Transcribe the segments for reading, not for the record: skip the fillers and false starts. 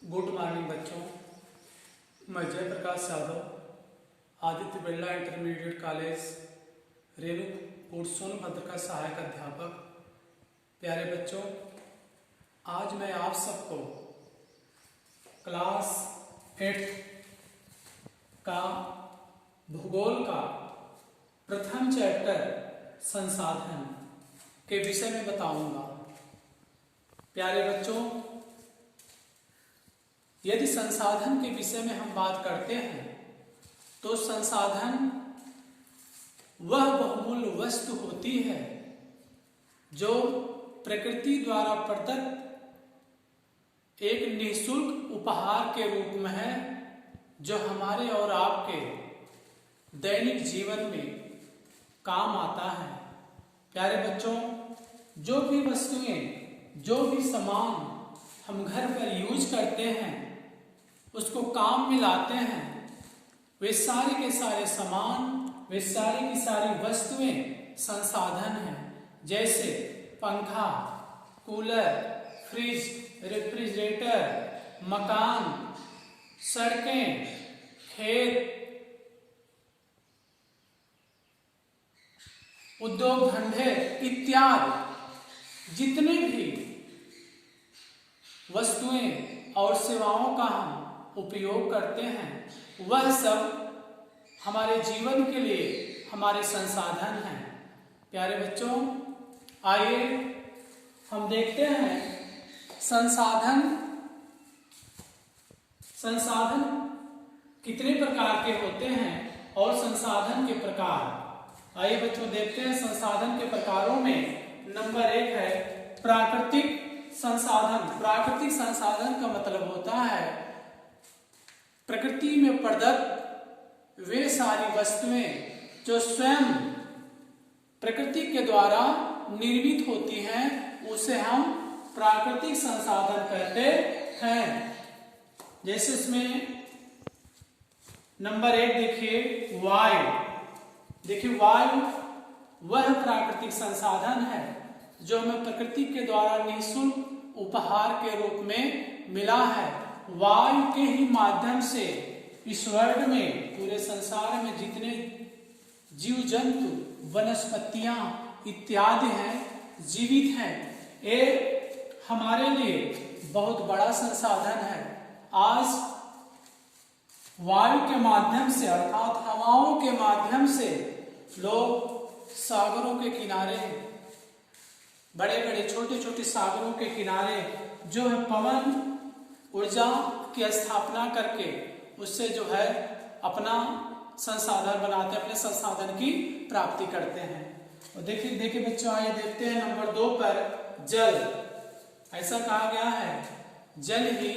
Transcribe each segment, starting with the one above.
Good morning बच्चों। मैं Jayaprakash Yadav, Aditya Birla intermediate college Renukoot Sonbhadra का सहायक अध्यापक। प्यारे बच्चों, आज मैं आप सबको क्लास 8 का भूगोल का प्रथम चैप्टर संसाधन के विषय में बताऊंगा। प्यारे बच्चों, यदि संसाधन के विषय में हम बात करते हैं तो संसाधन वह बहुमूल्य वस्तु होती है जो प्रकृति द्वारा प्रदत्त एक निःशुल्क उपहार के रूप में है, जो हमारे और आपके दैनिक जीवन में काम आता है। प्यारे बच्चों, जो भी वस्तुएं, जो भी सामान हम घर पर यूज करते हैं, उसको काम में लाते हैं, वे सारे के सारे सामान, वे सारी की सारी वस्तुएं संसाधन हैं। जैसे पंखा, कूलर, फ्रिज, रेफ्रिजरेटर, मकान, सड़कें, खेत, उद्योग धंधे इत्यादि जितने भी वस्तुएं और सेवाओं का हम उपयोग करते हैं, वह सब हमारे जीवन के लिए हमारे संसाधन हैं। प्यारे बच्चों, आइए हम देखते हैं संसाधन कितने प्रकार के होते हैं और संसाधन के प्रकार। आइए बच्चों देखते हैं संसाधन के प्रकारों में नंबर 1 है प्राकृतिक संसाधन। प्राकृतिक संसाधन का मतलब होता है प्रकृति में प्रदत्त वे सारी वस्तुएं जो स्वयं प्रकृति के द्वारा निर्मित होती हैं, उसे हम प्राकृतिक संसाधन कहते हैं। जैसे इसमें नंबर 1 देखिए वायु। देखिए वायु वह प्राकृतिक संसाधन है जो हमें प्रकृति के द्वारा निःशुल्क उपहार के रूप में मिला है। वायु के ही माध्यम से इस वर्ल्ड में, पूरे संसार में जितने जीव जंतु, वनस्पतियां इत्यादि हैं, जीवित हैं, ये हमारे लिए बहुत बड़ा संसाधन है। आज वायु के माध्यम से अर्थात हवाओं के माध्यम से लोग सागरों के किनारे, बड़े बड़े छोटे छोटे सागरों के किनारे जो है पवन ऊर्जा की स्थापना करके उससे जो है अपना संसाधन बनाते हैं, अपने संसाधन की प्राप्ति करते हैं। और देखिए बच्चों, आइए देखते हैं नंबर 2 पर जल। ऐसा कहा गया है जल ही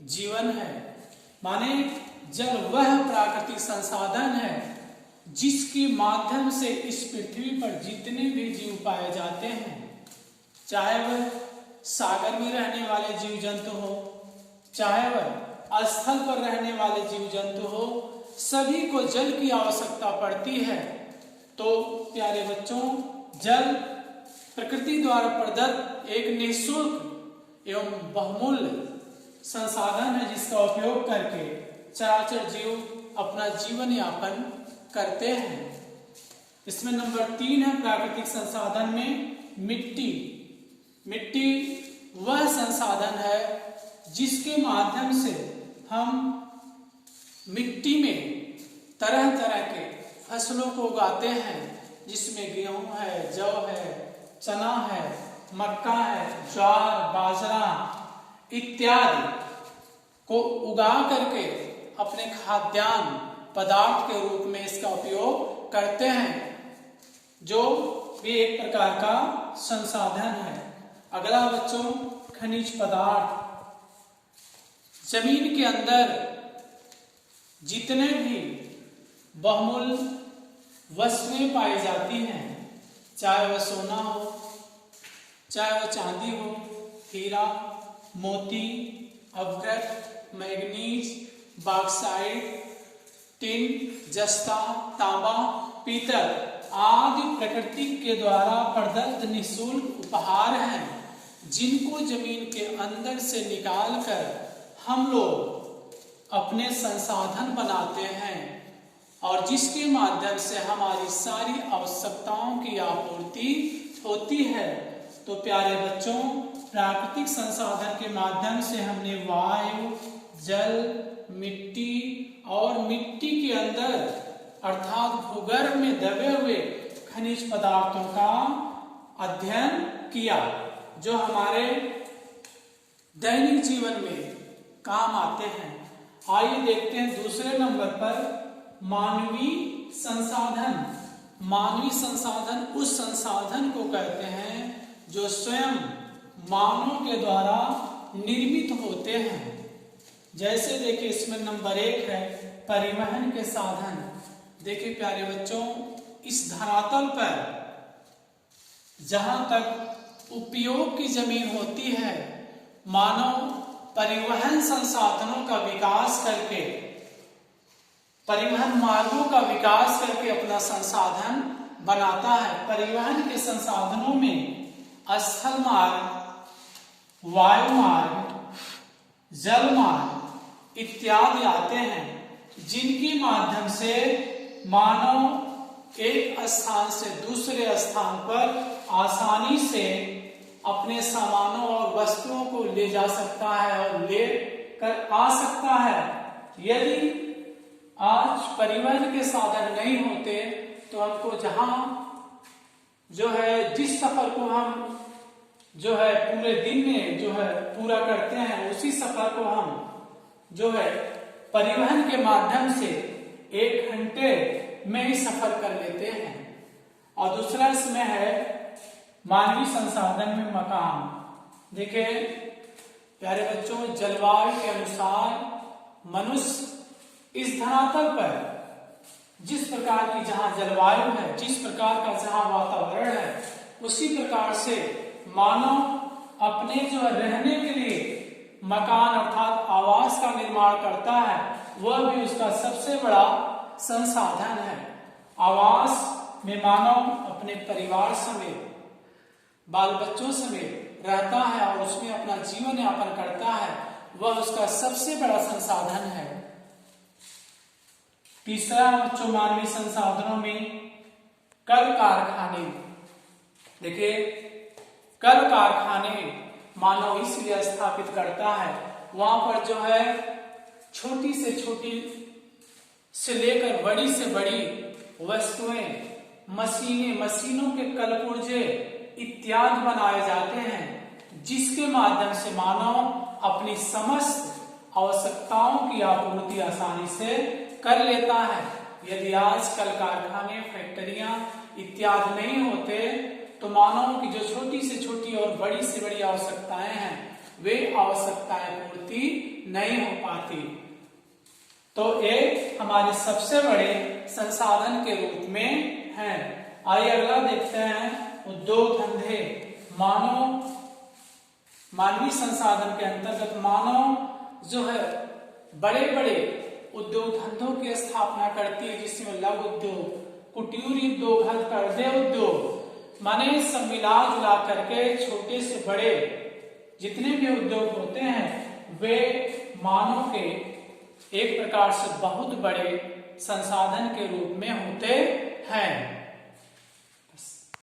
जीवन है, माने जल वह प्राकृतिक संसाधन है जिसके माध्यम से इस पृथ्वी पर जितने भी जीव पाए जाते हैं, चाहे वह सागर में रहने वाले जीव जंतु हो, चाहे वह स्थल पर रहने वाले जीव जंतु हो, सभी को जल की आवश्यकता पड़ती है। तो प्यारे बच्चों, जल प्रकृति द्वारा प्रदत्त एक निःशुल्क एवं बहुमूल्य संसाधन है जिसका उपयोग करके चराचर जीव अपना जीवन यापन करते हैं। इसमें नंबर 3 है प्राकृतिक संसाधन में मिट्टी। मिट्टी वह संसाधन है जिसके माध्यम से हम मिट्टी में तरह तरह के फसलों को उगाते हैं, जिसमें गेहूं है, जौ है, चना है, मक्का है, ज्वार, बाजरा इत्यादि को उगा करके अपने खाद्यान्न पदार्थ के रूप में इसका उपयोग करते हैं, जो भी एक प्रकार का संसाधन है। अगला बच्चों, खनिज पदार्थ। जमीन के अंदर जितने भी बहुमूल्य वस्तुएं पाई जाती हैं, चाहे वह सोना हो, चाहे वह चांदी हो, हीरा, मोती, अवगत, मैग्नीज, बॉक्साइट, टिन, जस्ता, तांबा, पीतल आदि प्रकृति के द्वारा प्रदत्त निःशुल्क उपहार हैं, जिनको जमीन के अंदर से निकालकर हम लोग अपने संसाधन बनाते हैं और जिसके माध्यम से हमारी सारी आवश्यकताओं की आपूर्ति होती है। तो प्यारे बच्चों, प्राकृतिक संसाधन के माध्यम से हमने वायु, जल, मिट्टी और मिट्टी के अंदर अर्थात भूगर्भ में दबे हुए खनिज पदार्थों का अध्ययन किया, जो हमारे दैनिक जीवन में काम आते हैं। आइए देखते हैं दूसरे नंबर पर मानवीय संसाधन। मानवीय संसाधन उस संसाधन को कहते हैं जो स्वयं मानव के द्वारा निर्मित होते हैं। जैसे देखिए इसमें नंबर 1 है परिवहन के साधन। देखिए प्यारे बच्चों, इस धरातल पर जहां तक उपयोग की जमीन होती है, मानव परिवहन संसाधनों का विकास करके, परिवहन मार्गों का विकास करके अपना संसाधन बनाता है। परिवहन के संसाधनों में स्थल मार्ग, वायु मार्ग, जल मार्ग इत्यादि आते हैं, जिनके माध्यम से मानव एक स्थान से दूसरे स्थान पर आसानी से अपने सामानों और वस्तुओं को ले जा सकता है और ले कर आ सकता है। यदि आज परिवहन के साधन नहीं होते तो हमको जहां जो है जिस सफर को हम जो है पूरे दिन में जो है पूरा करते हैं, उसी सफर को हम जो है परिवहन के माध्यम से 1 घंटे में ही सफर कर लेते हैं। और दूसरा इसमें है मानवीय संसाधन में मकान। देखिए प्यारे बच्चों, जलवायु के अनुसार मनुष्य इस धरातल पर जिस प्रकार की जहां जलवायु है, जिस प्रकार का जहां वातावरण है, उसी प्रकार से मानव अपने जो रहने के लिए मकान अर्थात आवास का निर्माण करता है। वह भी उसका सबसे बड़ा संसाधन है। आवास में मानव अपने परिवार समेत, बाल बच्चों समेत रहता है और उसमें अपना जीवन यापन करता है। वह उसका सबसे बड़ा संसाधन है। तीसरा बच्चों, मानवीय संसाधनों में कल कारखाने। देखिए कल कारखाने मानव इसलिए स्थापित करता है, वहां पर जो है छोटी से छोटी से लेकर बड़ी से बड़ी वस्तुएं, मशीनों के कलपुर्जे इत्यादि बनाए जाते हैं, जिसके माध्यम से मानव अपनी समस्त आवश्यकताओं की आपूर्ति आसानी से कर लेता है। यदि आज कल कारखाने, फैक्ट्रियां इत्यादि नहीं होते तो मानव की जो छोटी से छोटी और बड़ी से बड़ी आवश्यकताएं हैं, वे आवश्यकताएं पूर्ति नहीं हो पाती। तो एक हमारे सबसे बड़े संसाधन के रूप में है। आइए अगला देखते हैं उद्योग धंधे। मानवीय संसाधन के अंतर्गत मानव जो है बड़े बड़े उद्योग धंधों की स्थापना करती है, जिसमें लघु उद्योग, कुटीर उद्योग, हथकरघा उद्योग, माने सब मिला जुला करके छोटे से बड़े जितने भी उद्योग होते हैं, वे मानव के एक प्रकार से बहुत बड़े संसाधन के रूप में होते हैं।